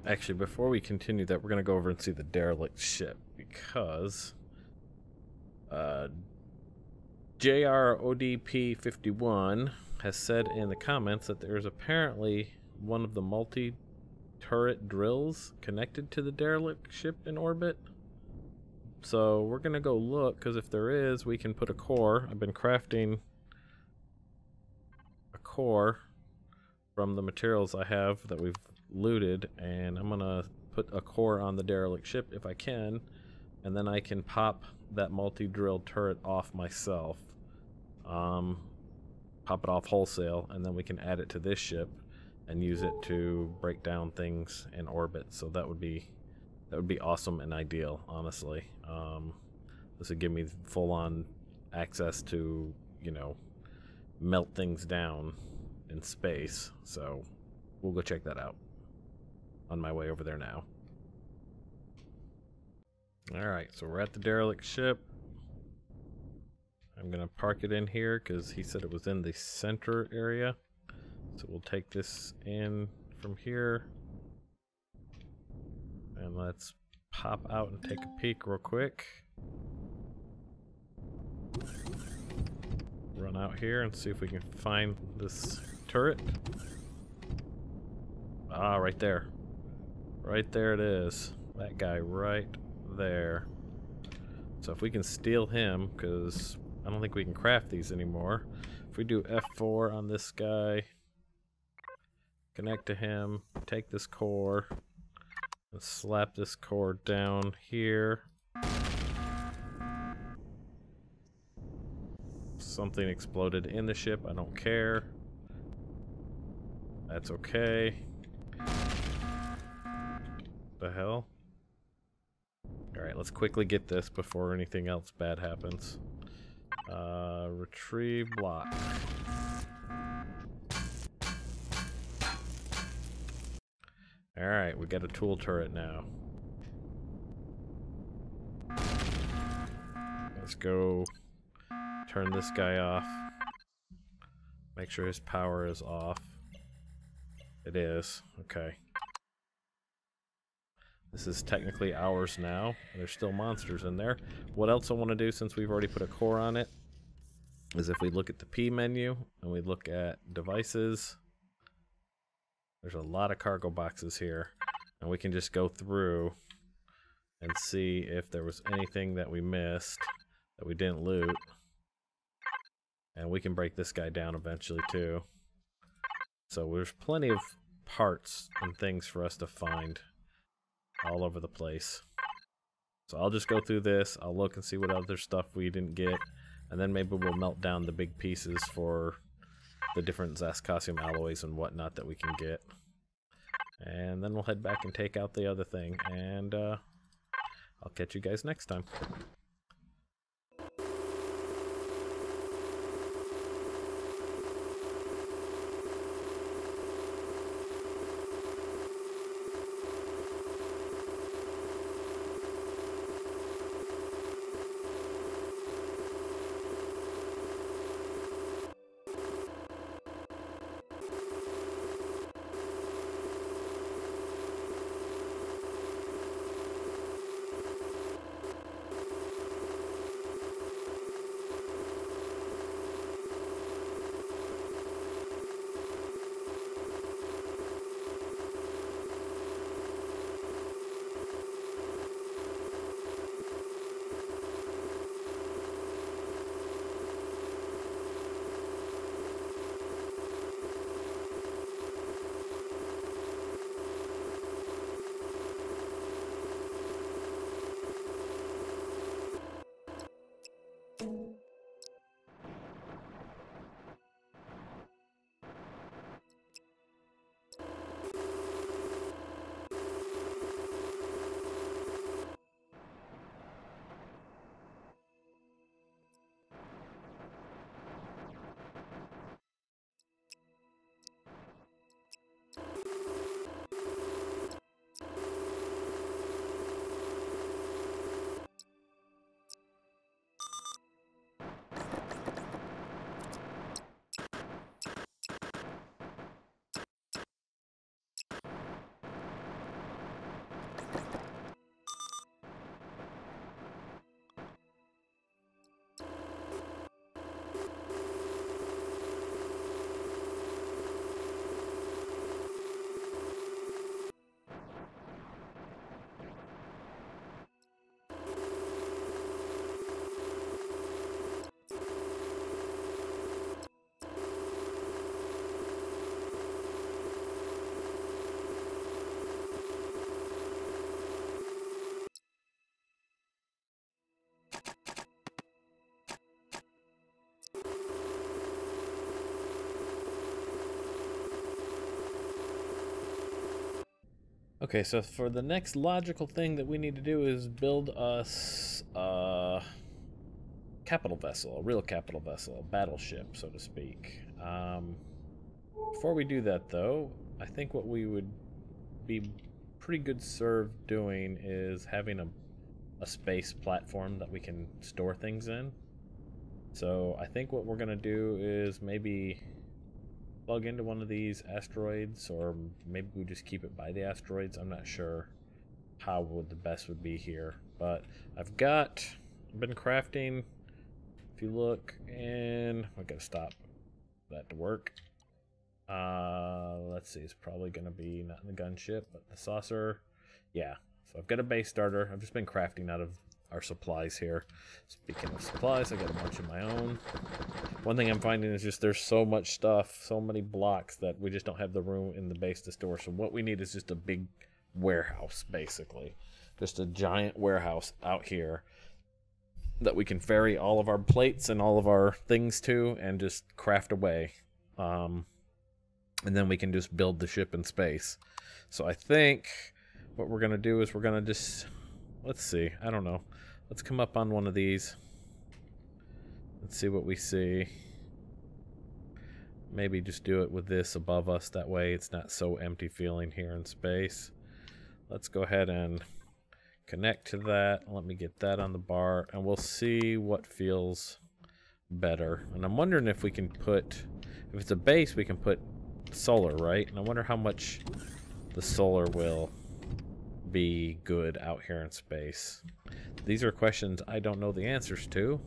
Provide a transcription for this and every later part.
Actually, before we continue that, we're going to go over and see the derelict ship, because JRODP51 has said in the comments that there's apparently one of the multi-turret drills connected to the derelict ship in orbit. So we're going to go look, because if there is, we can put a core. I've been crafting a core from the materials I have that we've looted, and I'm gonna put a core on the derelict ship if I can, and then I can pop that multi-drill turret off myself, pop it off wholesale, and then we can add it to this ship and use it to break down things in orbit. So that would be awesome and ideal, honestly. This would give me full-on access to, you know, melt things down in space. So we'll go check that out on my way over there now. Alright, so we're at the derelict ship. I'm gonna park it in here because he said it was in the center area. So we'll take this in from here. And let's pop out and take a peek real quick. Run out here and see if we can find this turret. Ah, right there. Right there it is. That guy right there. So if we can steal him, because I don't think we can craft these anymore. If we do F4 on this guy, connect to him, take this core, and slap this core down here. Something exploded in the ship, I don't care. That's okay. The hell? Alright, let's quickly get this before anything else bad happens. Retrieve block. Alright, we got a tool turret now. Let's go turn this guy off. Make sure his power is off. It is. Okay. This is technically ours now. There's still monsters in there. What else I want to do, since we've already put a core on it, is if we look at the P menu and we look at devices, there's a lot of cargo boxes here, and we can just go through and see if there was anything that we missed that we didn't loot. And we can break this guy down eventually too. So there's plenty of parts and things for us to find all over the place. So I'll just go through this, I'll look and see what other stuff we didn't get, and then maybe we'll melt down the big pieces for the different Zascosium alloys and whatnot that we can get. And then we'll head back and take out the other thing, and I'll catch you guys next time. Okay, so for the next logical thing that we need to do is build us a capital vessel, a real capital vessel, a battleship, so to speak. Before we do that, though, I think what we would be pretty good served doing is having a space platform that we can store things in. So I think what we're going to do is maybe plug into one of these asteroids, or maybe we just keep it by the asteroids. I'm not sure how the best would be here, but I've been crafting. If you look, and I gotta stop that to work. Let's see, it's probably gonna be not in the gunship, but the saucer. Yeah, so I've got a base starter. I've just been crafting out of our supplies here. Speaking of supplies, I got a bunch of my own. One thing I'm finding is just there's so much stuff, so many blocks that we just don't have the room in the base to store. So what we need is just a big warehouse, basically. Just a giant warehouse out here that we can ferry all of our plates and all of our things to and just craft away. And then we can just build the ship in space. So I think what we're going to do is we're going to just... Let's see. I don't know. Let's come up on one of these. Let's see what we see. Maybe just do it with this above us. That way it's not so empty feeling here in space. Let's go ahead and connect to that. Let me get that on the bar. And we'll see what feels better. And I'm wondering if we can put... If it's a base, we can put solar, right? And I wonder how much the solar will be good out here in space. These are questions I don't know the answers to,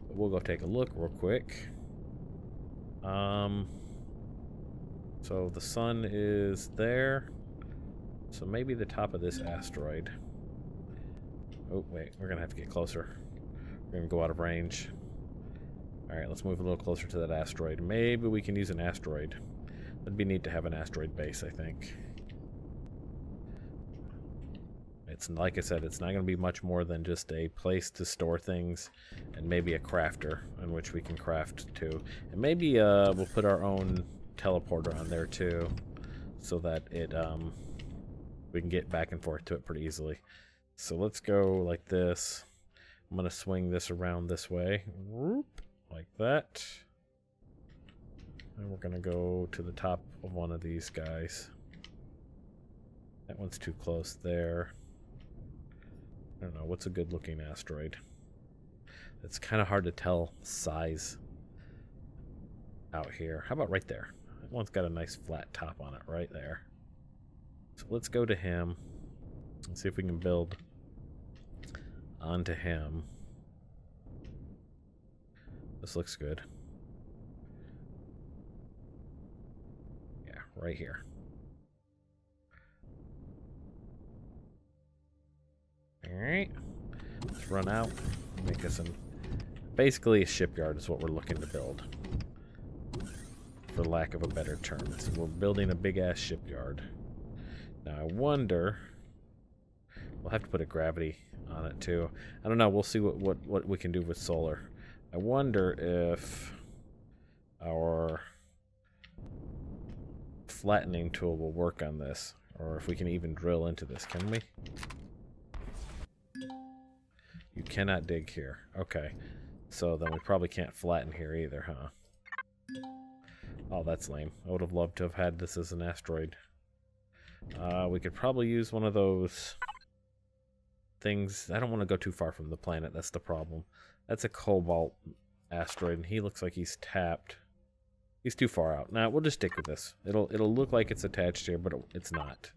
but we'll go take a look real quick. So the sun is there, so maybe the top of this asteroid. Oh wait, we're gonna have to get closer. We're gonna go out of range. Alright, let's move a little closer to that asteroid. Maybe we can use an asteroid. It'd be neat to have an asteroid base, I think. It's like I said, it's not going to be much more than just a place to store things and maybe a crafter in which we can craft too. And maybe we'll put our own teleporter on there too, so that it we can get back and forth to it pretty easily. So let's go like this. I'm going to swing this around this way. Whoop, like that. And we're going to go to the top of one of these guys. That one's too close there. I don't know, what's a good looking asteroid? It's kind of hard to tell size out here. How about right there? That one's got a nice flat top on it right there. So let's go to him and see if we can build onto him. This looks good. Yeah, right here. Alright, let's run out, make us basically a shipyard is what we're looking to build, for lack of a better term. So we're building a big ass shipyard. Now I wonder, we'll have to put a gravity on it too. I don't know, we'll see what we can do with solar. I wonder if our flattening tool will work on this, or if we can even drill into this. Can we? You cannot dig here. Okay. So then we probably can't flatten here either, huh? Oh, that's lame. I would have loved to have had this as an asteroid. We could probably use one of those things. I don't want to go too far from the planet. That's the problem. That's a cobalt asteroid, and he looks like he's tapped. He's too far out. Now, we'll just stick with this. It'll look like it's attached here, but it's not.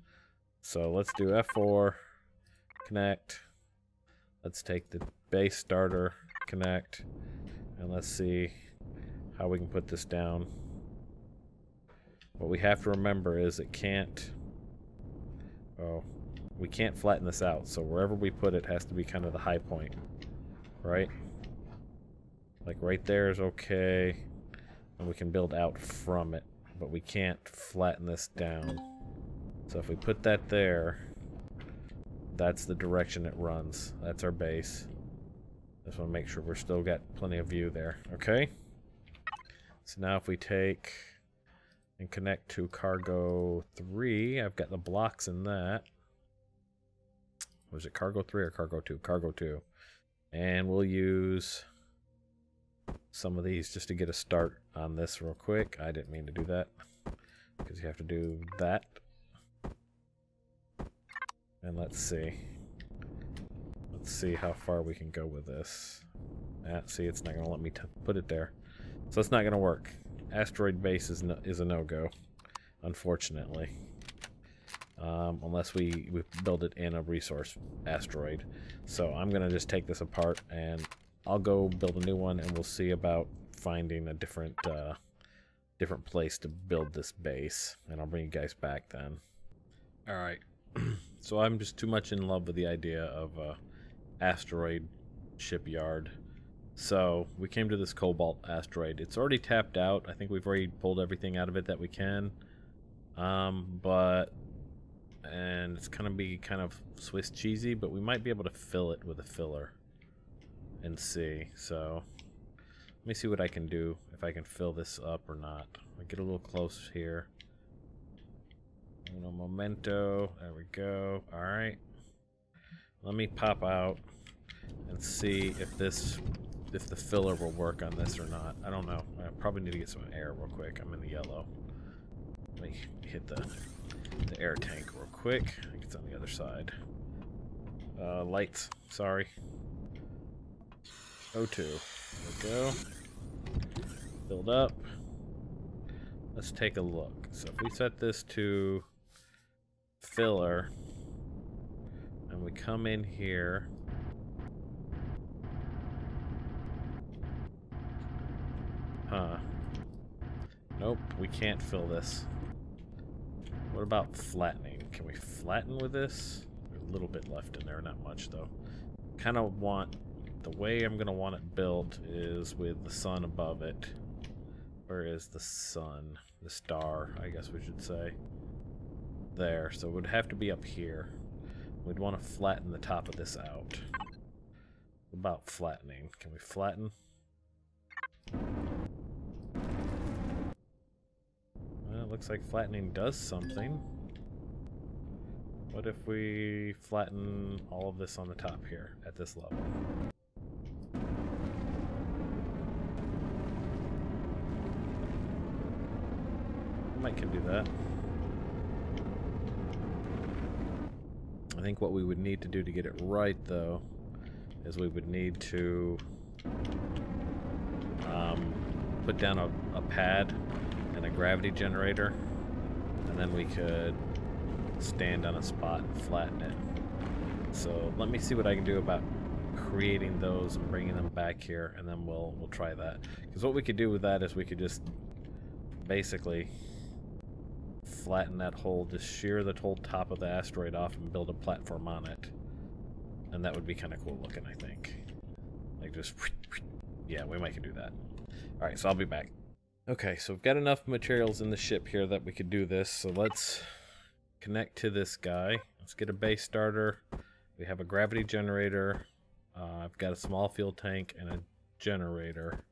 So let's do F4, connect. Let's take the base starter, connect, and let's see how we can put this down. What we have to remember is it can't... Oh, we can't flatten this out, so wherever we put it has to be kind of the high point, right? Like right there is okay, and we can build out from it, but we can't flatten this down. So if we put that there... That's the direction it runs. That's our base. Just want to make sure we're still got plenty of view there. Okay? So now if we take and connect to cargo 3. I've got the blocks in that. Was it cargo 3 or cargo 2? Cargo 2. And we'll use some of these just to get a start on this real quick. I didn't mean to do that because you have to do that. And let's see. Let's see how far we can go with this. See, it's not going to let me put it there. So it's not going to work. Asteroid Base is a no-go, unfortunately. Unless we build it in a resource asteroid. So I'm going to just take this apart and I'll go build a new one, and we'll see about finding a different place to build this base. And I'll bring you guys back then. Alright. So I'm just too much in love with the idea of Asteroid Shipyard. So we came to this Cobalt asteroid. It's already tapped out. I think we've already pulled everything out of it that we can. And it's gonna be kind of Swiss cheesy, but we might be able to fill it with a filler and see. So let me see what I can do, if I can fill this up or not. I get a little close here. Uno momento. There we go. All right. Let me pop out and see if the filler will work on this or not. I don't know. I probably need to get some air real quick. I'm in the yellow. Let me hit the air tank real quick. I think it's on the other side. Lights. Sorry. O2. There we go. Build up. Let's take a look. So if we set this to filler and we come in here, nope, we can't fill this. What about flattening? Can we flatten with this? There's a little bit left in there, not much though. Kind of want, the way I'm gonna want it built is with the sun above it. Where is the sun? The star, I guess we should say. There, so it would have to be up here. We'd want to flatten the top of this out. What about flattening? Can we flatten? Well, it looks like flattening does something. What if we flatten all of this on the top here at this level? I might can do that. I think what we would need to do to get it right, though, is we would need to put down a pad and a gravity generator, and then we could stand on a spot and flatten it. So let me see what I can do about creating those and bringing them back here, and then we'll try that. Because what we could do with that is we could just basically flatten that whole, just shear the whole top of the asteroid off and build a platform on it. And that would be kind of cool looking, I think. Like just, yeah, we might could do that. Alright, so I'll be back. Okay, so we've got enough materials in the ship here that we could do this. So let's connect to this guy. Let's get a base starter. We have a gravity generator. I've got a small fuel tank and a generator.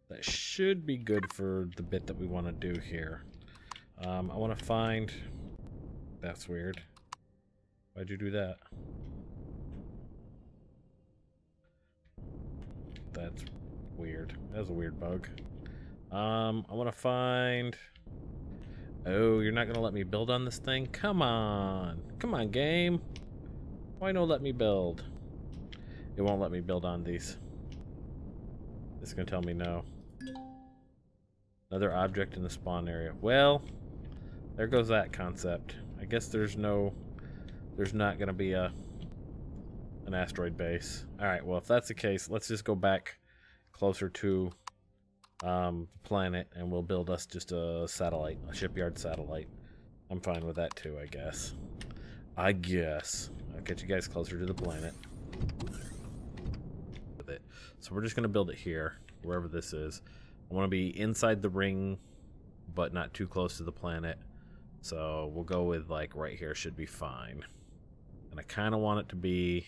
That should be good for the bit that we want to do here. I want to find... That's weird. Why'd you do that? That's weird. That was a weird bug. I want to find... Oh, you're not going to let me build on this thing? Come on. Come on, game. Why no let me build? It won't let me build on these. It's going to tell me no. Another object in the spawn area. Well, there goes that concept. I guess there's not going to be an asteroid base. Alright, well, if that's the case, let's just go back closer to the planet, and we'll build us just a satellite, a shipyard satellite. I'm fine with that too, I guess. I'll get you guys closer to the planet. With it. So we're just going to build it here, wherever this is. I want to be inside the ring, but not too close to the planet. So we'll go with, like, right here should be fine. And I kind of want it to be,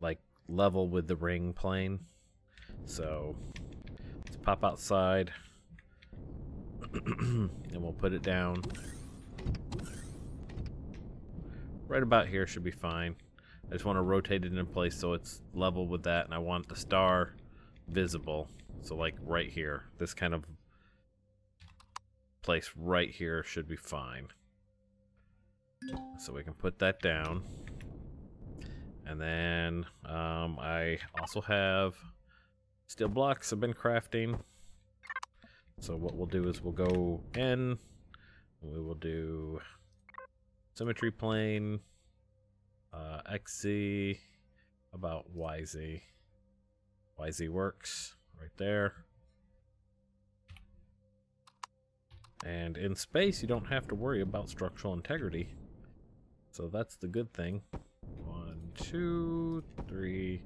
like, level with the ring plane. So let's pop outside. And we'll put it down. Right about here should be fine. I just want to rotate it in place so it's level with that, and I want the star visible. So like right here, this kind of place right here should be fine. So we can put that down. And then I also have steel blocks I've been crafting. So what we'll do is we'll go N, and we will do symmetry plane, XZ, about YZ. YZ works right there. And in space, you don't have to worry about structural integrity. So that's the good thing. 1, 2, 3,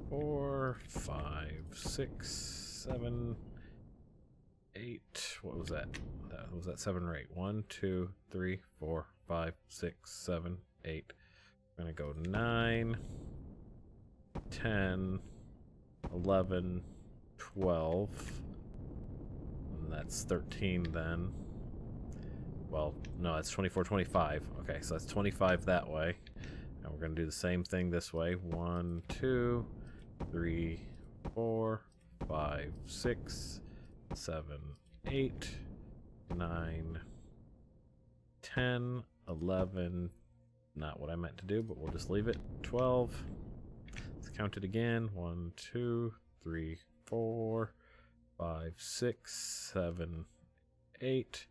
4, 5, 6, 7, 8. What was that? Was that 7 or 8? 1, 2, 3, 4, 5, 6, 7, 8. I'm gonna go 9, 10, 11, 12. And that's 13 then. Well, no, that's 24, 25. Okay, so that's 25 that way. And we're gonna do the same thing this way. 1, 2, 3, 4, 5, 6, 7, 8, 9, 10, 11. Not what I meant to do, but we'll just leave it. 12. Let's count it again. 1, 2, 3, 4, 5, 6, 7, 8,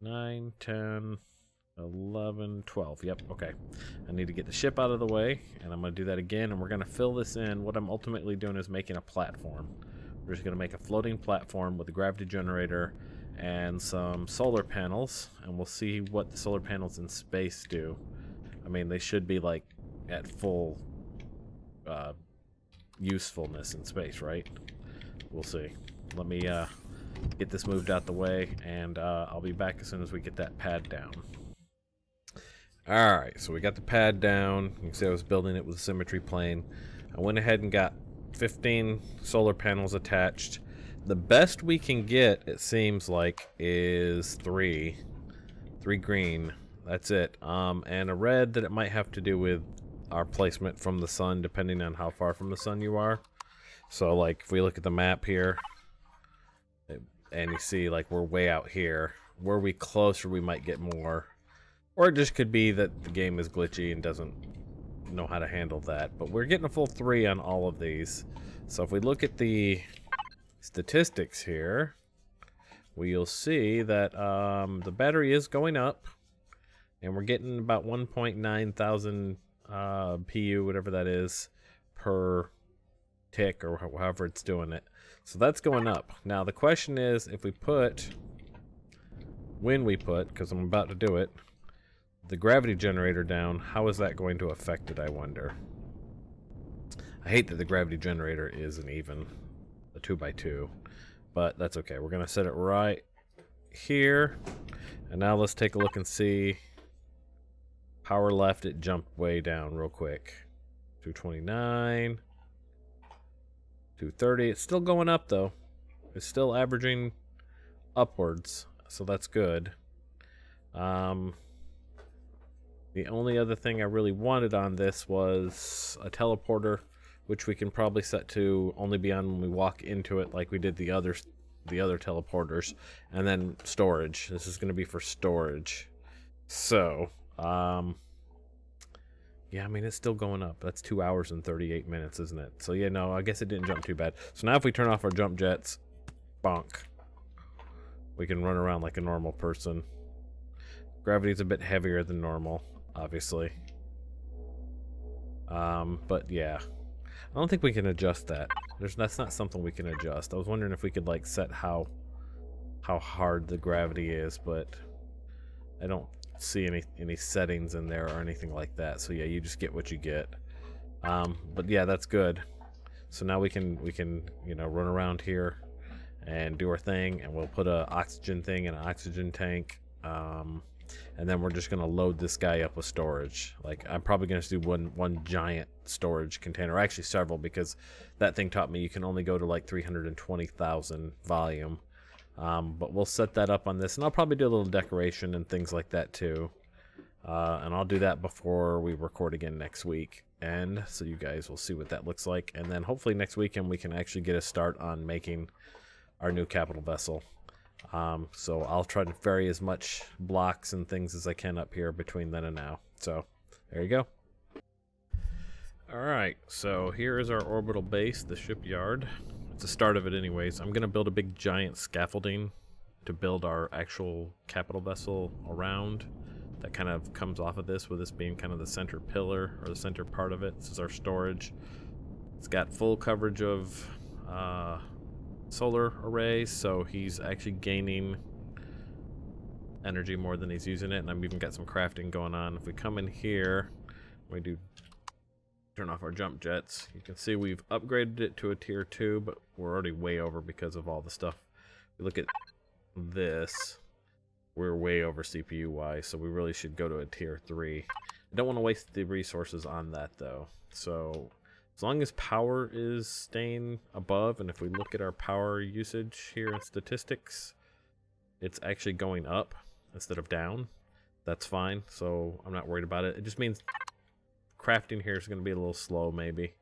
9, 10, 11, 12. Yep, okay. I need to get the ship out of the way, and I'm going to do that again, and we're going to fill this in. What I'm ultimately doing is making a platform. We're just going to make a floating platform with a gravity generator and some solar panels, and we'll see what the solar panels in space do. I mean, they should be like at full usefulness in space, right? We'll see. Let me get this moved out the way, and I'll be back as soon as we get that pad down. Alright, so we got the pad down. You can see I was building it with a symmetry plane. I went ahead and got 15 solar panels attached. The best we can get, it seems like, is 3 green. That's it. And a red that it might have to do with our placement from the sun, depending on how far from the sun you are. So, like, if we look at the map here, and you see, like, we're way out here. Were we closer, we might get more. Or it just could be that the game is glitchy and doesn't know how to handle that. But we're getting a full 3 on all of these. So if we look at the statistics here, we'll see that the battery is going up. And we're getting about 1.9 thousand PU, whatever that is, per tick, or however it's doing it. So that's going up. Now the question is, if we put, when we put, because I'm about to do it, the gravity generator down, how is that going to affect it, I wonder? I hate that the gravity generator isn't even a 2x2, but that's okay. We're going to set it right here. And now let's take a look and see. Power left, it jumped way down real quick. 229. 230. It's still going up though. It's still averaging upwards, so that's good. The only other thing I really wanted on this was a teleporter, which we can probably set to only be on when we walk into it, like we did the other teleporters, and then storage. This is going to be for storage. So, yeah, I mean, it's still going up. That's 2 hours and 38 minutes, isn't it? So, yeah, no, I guess it didn't jump too bad. So now if we turn off our jump jets, bonk, we can run around like a normal person. Gravity's a bit heavier than normal, obviously. But, yeah. I don't think we can adjust that. That's not something we can adjust. I was wondering if we could, like, set how hard the gravity is, but I don't see any settings in there or anything like that. So yeah, you just get what you get. But yeah, that's good. So now we can you know, run around here and do our thing, and we'll put a oxygen thing in an oxygen tank, and then we're just gonna load this guy up with storage. Like, I'm probably gonna do one giant storage container, or actually several, because that thing taught me you can only go to like 320,000 volume. But we'll set that up on this, and I'll probably do a little decoration and things like that too. And I'll do that before we record again next week, and so you guys will see what that looks like. And then hopefully next weekend we can actually get a start on making our new capital vessel. So I'll try to vary as much blocks and things as I can up here between then and now. So there you go. Alright, so here is our orbital base, the shipyard. It's the start of it anyways. I'm going to build a big giant scaffolding to build our actual capital vessel around. That kind of comes off of this, with this being kind of the center pillar, or the center part of it. This is our storage. It's got full coverage of solar arrays, so he's actually gaining energy more than he's using it, and I've even got some crafting going on. If we come in here, we do turn off our jump jets, you can see we've upgraded it to a tier 2, but we're already way over because of all the stuff. If we look at this, we're way over CPU wise, so we really should go to a tier 3. I don't want to waste the resources on that though. So as long as power is staying above, and if we look at our power usage here in statistics, it's actually going up instead of down. That's fine, so I'm not worried about it. It just means crafting here is going to be a little slow maybe.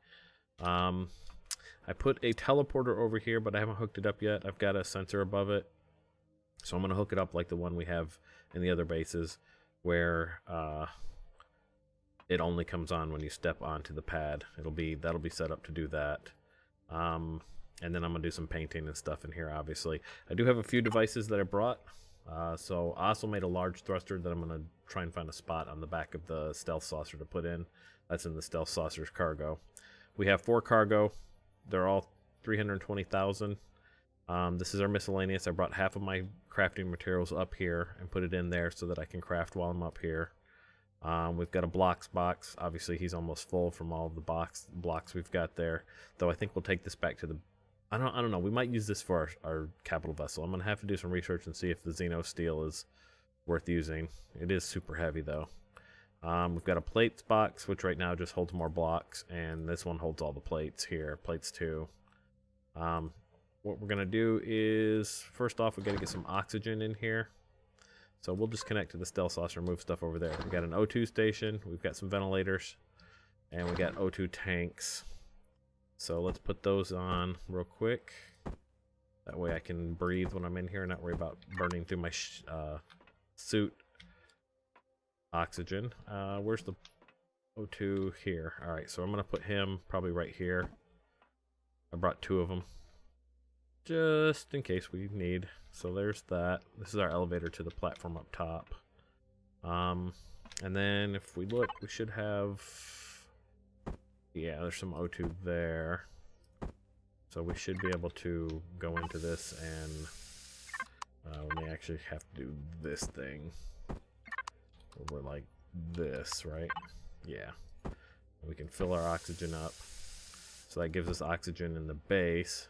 I put a teleporter over here, but I haven't hooked it up yet. I've got a sensor above it, so I'm going to hook it up like the one we have in the other bases, where it only comes on when you step onto the pad. That'll be set up to do that. And then I'm going to do some painting and stuff in here, obviously. I do have a few devices that I brought. So I also made a large thruster that I'm going to try and find a spot on the back of the stealth saucer to put in. That's in the stealth saucer's cargo. We have 4 cargo. They're all 320,000. This is our miscellaneous. I brought half of my crafting materials up here and put it in there so that I can craft while I'm up here. We've got a blocks box. Obviously he's almost full from all of the blocks we've got there. Though I think we'll take this back to the... I don't know. We might use this for our capital vessel. I'm going to have to do some research and see if the Xeno steel is worth using. It is super heavy though. We've got a plates box, which right now just holds more blocks, and this one holds all the plates here, plates 2. What we're going to do is, first off, we've got to get some oxygen in here. So we'll just connect to the stealth saucer and move stuff over there. We've got an O2 station, we've got some ventilators, and we got O2 tanks. So let's put those on real quick. That way I can breathe when I'm in here and not worry about burning through my suit. Oxygen. Where's the O2? Here. Alright, so I'm going to put him probably right here. I brought 2 of them, just in case we need. So there's that. This is our elevator to the platform up top. And then if we look, we should have... Yeah, there's some O2 there. So we should be able to go into this, and we may actually have to do this thing. We're like this, right? Yeah. We can fill our oxygen up. So that gives us oxygen in the base.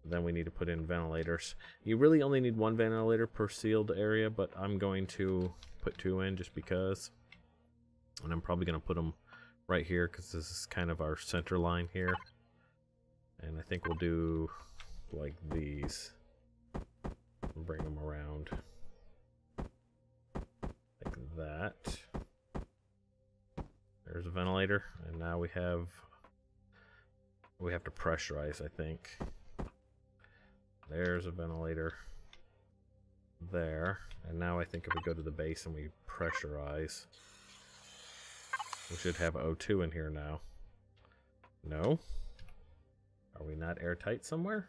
Then we need to put in ventilators. You really only need 1 ventilator per sealed area, but I'm going to put 2 in just because. And I'm probably going to put them right here because this is kind of our center line here. And I think we'll do like these. Bring them around. Like that. There's a ventilator, and now we have to pressurize, I think. There's a ventilator there, and now I think if we go to the base and we pressurize, we should have O2 in here now. No? Are we not airtight somewhere?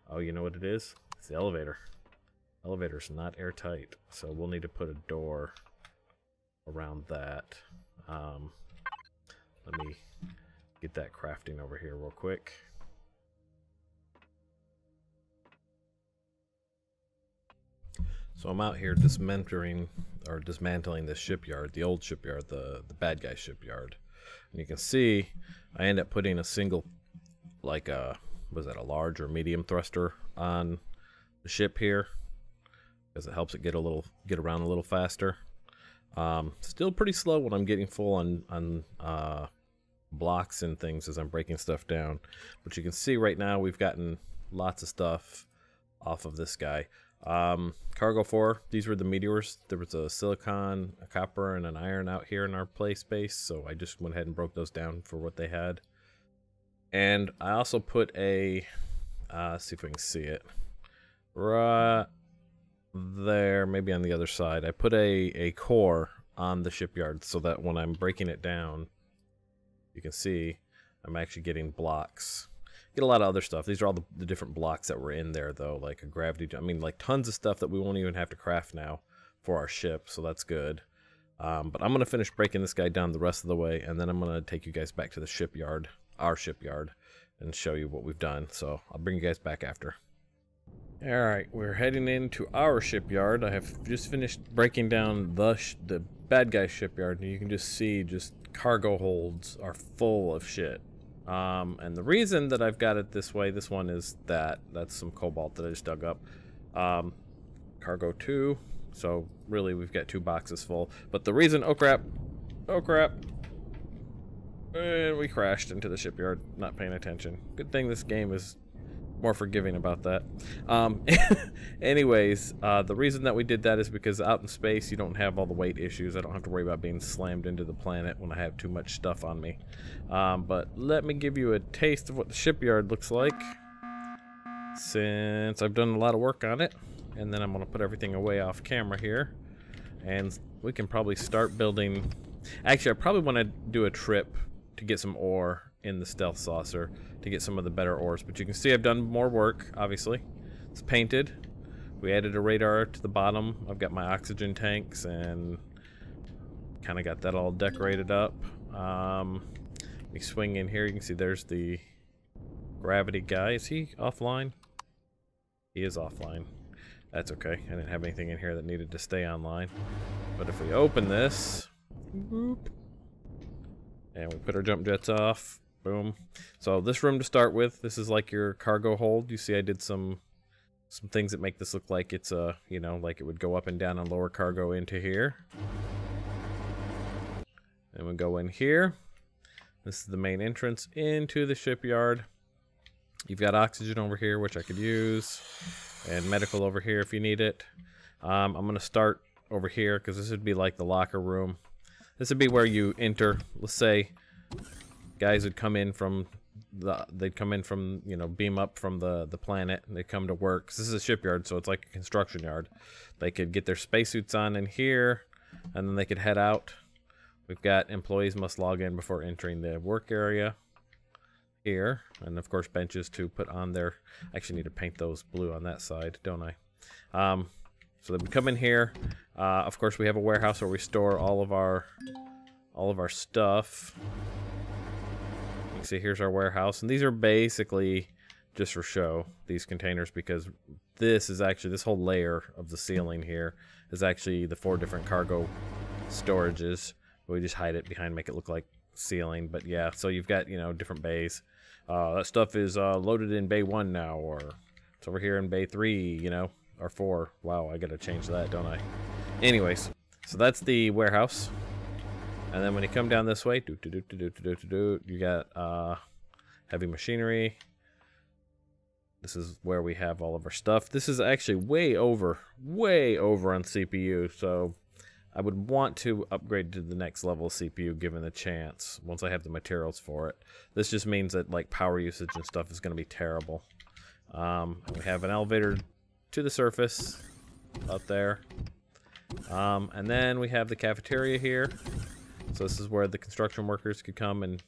Oh, you know what it is? It's the elevator. Elevator's not airtight, so we'll need to put a door around that. Let me get that crafting over here real quick. So I'm out here dismantling this shipyard, the old shipyard, the bad guy shipyard. And you can see I end up putting a single, like a, was that a large or medium thruster on the ship here, because it helps it get around a little faster. Still pretty slow when I'm getting full on blocks and things as I'm breaking stuff down. But you can see right now we've gotten lots of stuff off of this guy. Cargo 4, these were the meteors. There was a silicon, a copper, and an iron out here in our play space, so I just went ahead and broke those down for what they had. And I also put a, see if we can see it, right there, maybe on the other side. I put a core on the shipyard so that when I'm breaking it down, you can see I'm actually getting blocks. Get a lot of other stuff. These are all the different blocks that were in there, though, like a gravity, I mean, like tons of stuff that we won't even have to craft now for our ship, so that's good. But I'm going to finish breaking this guy down the rest of the way, and then I'm going to take you guys back to the shipyard, our shipyard, and show you what we've done. So I'll bring you guys back after. Alright, we're heading into our shipyard. I have just finished breaking down the bad guy shipyard, and you can just see just cargo holds are full of shit. And the reason that I've got it this way, this one is that's some cobalt that I just dug up. Cargo 2, so really we've got 2 boxes full. But the reason, oh crap, and we crashed into the shipyard, not paying attention. Good thing this game is more forgiving about that. Anyways, the reason that we did that is because out in space you don't have all the weight issues. I don't have to worry about being slammed into the planet when I have too much stuff on me. But let me give you a taste of what the shipyard looks like, since I've done a lot of work on it. And then I'm going to put everything away off camera here, and we can probably start building. Actually, I probably want to do a trip to get some ore in the stealth saucer to get some of the better ores, but you can see I've done more work. Obviously, it's painted. We added a radar to the bottom. I've got my oxygen tanks and kind of got that all decorated up. We swing in here, you can see there's the gravity guy. Is he offline? He is offline. That's okay. I didn't have anything in here that needed to stay online. But if we open this, whoop, and we put our jump jets off, boom. So this room to start with, this is like your cargo hold. You see I did some things that make this look like it's a, you know, like it would go up and down and lower cargo into here. And we go in here. This is the main entrance into the shipyard. You've got oxygen over here, which I could use, and medical over here if you need it. I'm going to start over here because this would be like the locker room. This would be where you enter. Let's say guys would come in from you know, beam up from the planet, and they come to work. This is a shipyard, so it's like a construction yard. They could get their spacesuits on in here, and then they could head out. We've got employees must log in before entering the work area here, and of course benches to put on there. I actually need to paint those blue on that side, don't I? So they would come in here. Of course, we have a warehouse where we store all of our stuff. You can see here's our warehouse, and these are basically just for show, these containers, because this is actually, this whole layer of the ceiling here is actually the 4 different cargo storages. We just hide it behind, make it look like ceiling. But yeah, so you've got, you know, different bays. That stuff is loaded in bay 1 now, or it's over here in bay 3, you know, or 4. Wow, I gotta change that, don't I? Anyways, so that's the warehouse. And then when you come down this way, you got heavy machinery. This is where we have all of our stuff. This is actually way over on CPU, so I would want to upgrade to the next level of CPU given the chance, once I have the materials for it. This just means that like power usage and stuff is going to be terrible. And we have an elevator to the surface up there. And then we have the cafeteria here. So this is where the construction workers could come and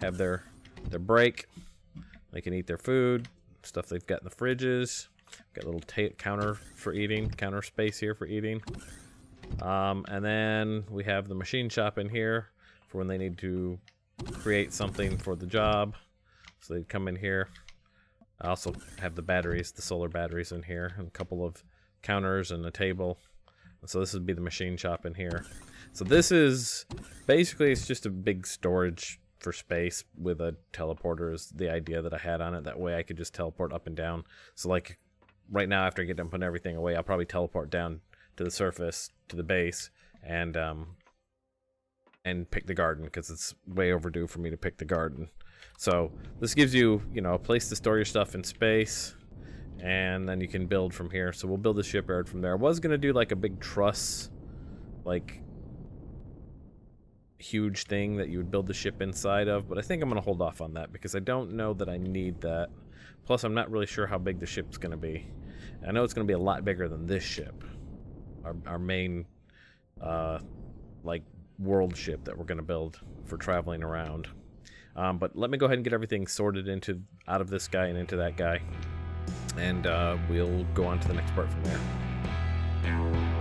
have their break. They can eat their food, stuff they've got in the fridges. Got a little counter for eating, counter space here for eating. And then we have the machine shop in here for when they need to create something for the job. So they'd come in here. I also have the batteries, the solar batteries in here, and a couple of counters and a table. So this would be the machine shop in here. So this is basically, it's just a big storage for space with a teleporter is the idea that I had on it. That way I could just teleport up and down. So like right now, after I get done putting everything away, I'll probably teleport down to the surface, to the base, and pick the garden, because it's way overdue for me to pick the garden. So this gives you, you know, a place to store your stuff in space, and then you can build from here. So we'll build the shipyard from there. I was going to do like a big truss, like huge thing that you would build the ship inside of, but I think I'm going to hold off on that because I don't know that I need that. Plus, I'm not really sure how big the ship's going to be. I know it's going to be a lot bigger than this ship, our main like world ship that we're going to build for traveling around. But let me go ahead and get everything sorted out of this guy and into that guy, and we'll go on to the next part from there.